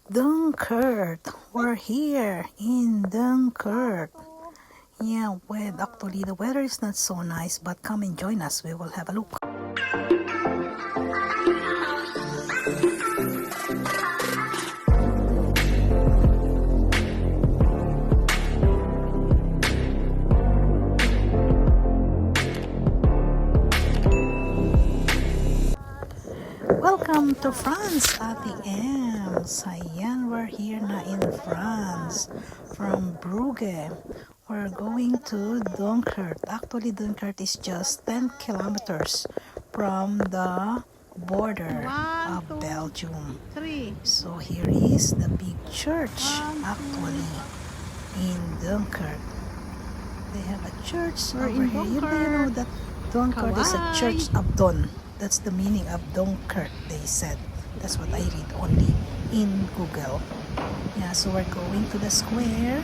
Dunkirk. We're here in Dunkirk. Yeah, well, actually the weather is not so nice, but come and join us. We will have a look. Welcome to France, Ate Ems. Ayan, we're here na in France. From Brugge. We're going to Dunkirk. Actually, Dunkirk is just 10 kilometers from the border of Belgium. So here is the big church, actually, in Dunkirk. They have a church over here. Do you know that Dunkirk is a church of Don? That's the meaning of Dunkirk, they said. That's what I read only in Google. Yeah, so we're going to the square,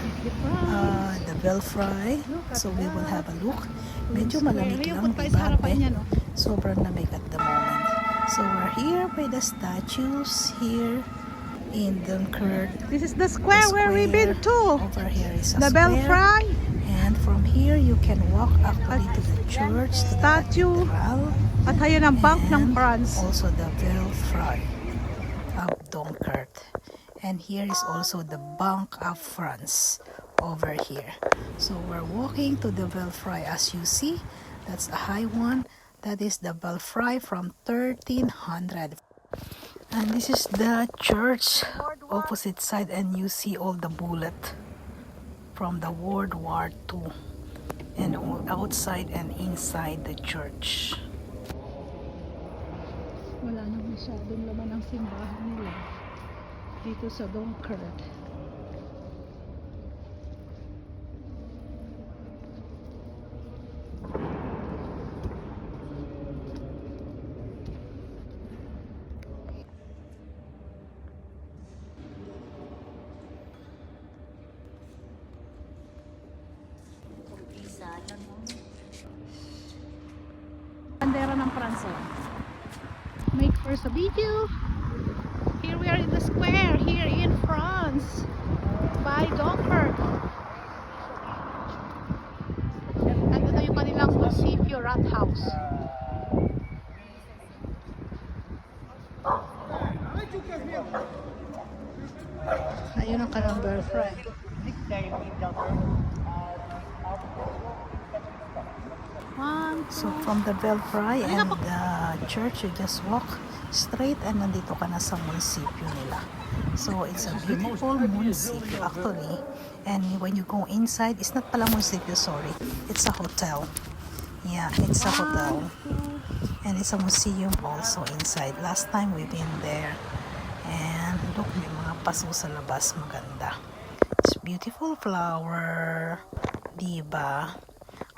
the Belfry. So we will have a look. Medyo malamig lang, diba? Sobrang lamig at the moment. So we're here by the statues here in Dunkirk. This is the square where we've been to. Over here is a the square. Belfry. And from here, you can walk actually to the church, to statue. The cathedral. At ayun ang Bank ng France. Also the Belfry of Dunkirk. And here is also the Bank of France over here. So we're walking to the Belfry. As you see, that's a high one. That is the Belfry from 1300. And this is the church opposite side, and you see all the bullet from the World War II, and outside and inside the church. Wala nang masyadong laman ang simbahan nila dito sa Dunkirk. Bandera ng Pransa. Make first a video. Here we are in the square here in France by Dunkirk. And ito yung kanilang municipio rat house. Ayun ang kanilang Belfry. So from the Belfry and the church, you just walk straight and nandito ka na sa munisipyo nila. So it's a beautiful munisipyo actually. And when you go inside, it's not pala munisipyo, sorry. It's a hotel. Yeah, it's a hotel. And it's a museum also inside. Last time we've been there. And look, may mga paso sa labas, maganda. It's beautiful flower. Diba?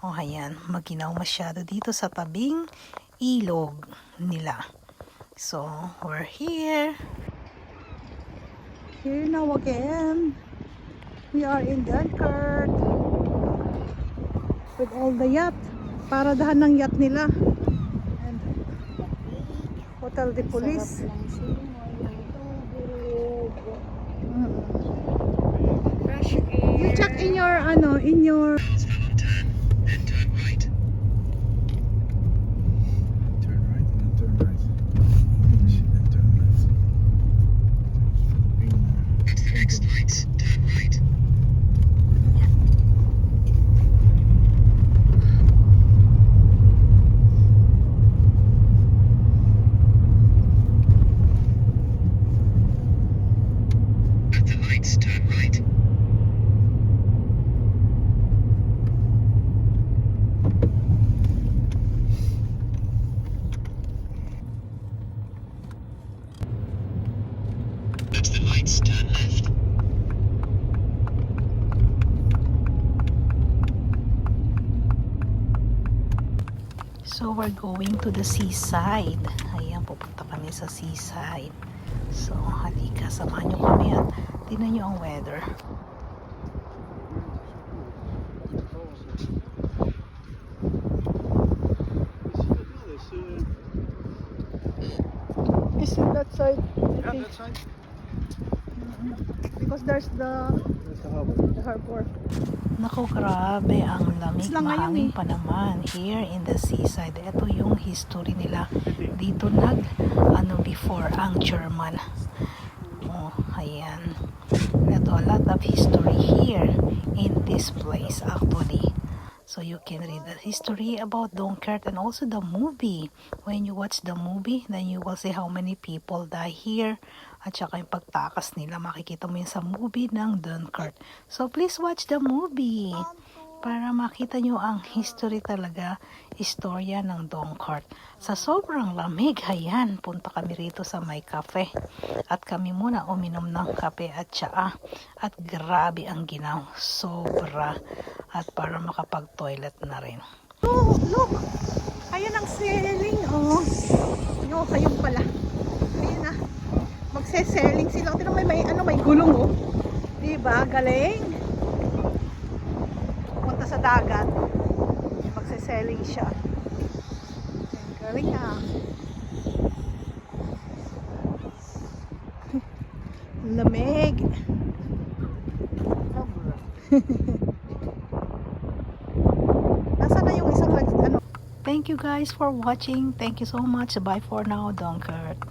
O ayan, maginaw masyado dito sa tabing ilog nila. So, we're here. Here now again. We are in Dunkirk with all the yacht. Paradahan ng yacht nila. And Hotel de Police. You check in your So, we're going to the seaside. Ayan, pupunta kami sa seaside. So, halika, samahan nyo kami at tingnan nyo ang weather. Is it that side? Yeah, that side. Because there's the harbor. Naku, grabe ang lamig, Lang ngayon mahangin pa naman here in the seaside. Ito yung history nila. Dito before ang German. Oh, ayan. Ito, a lot of history here in this place actually. So you can read the history about Dunkirk and also the movie. When you watch the movie, then you will see how many people die here. At saka yung pagtakas nila, makikita mo yun sa movie ng Dunkirk. So please watch the movie para makita nyo ang history talaga, istorya ng Dunkirk. Sa sobrang lamig, ayan, punta kami rito sa may cafe. At kami muna uminom ng kape at tsaa. At grabe ang ginaw, sobra. At para makapag-toilet na rin. Oh, look! Ayun ang sailing, oh. Yo, ayun pala. Ayun na. Magse-sailing sila. Tingnan mo, may gulong, oh. Diba? Galing. Punta sa dagat. Magse-sailing siya. Galing ah. Lamig. Nasaan na yung isang ano? Thank you guys for watching. Thank you so much. Bye for now, Dunkirk.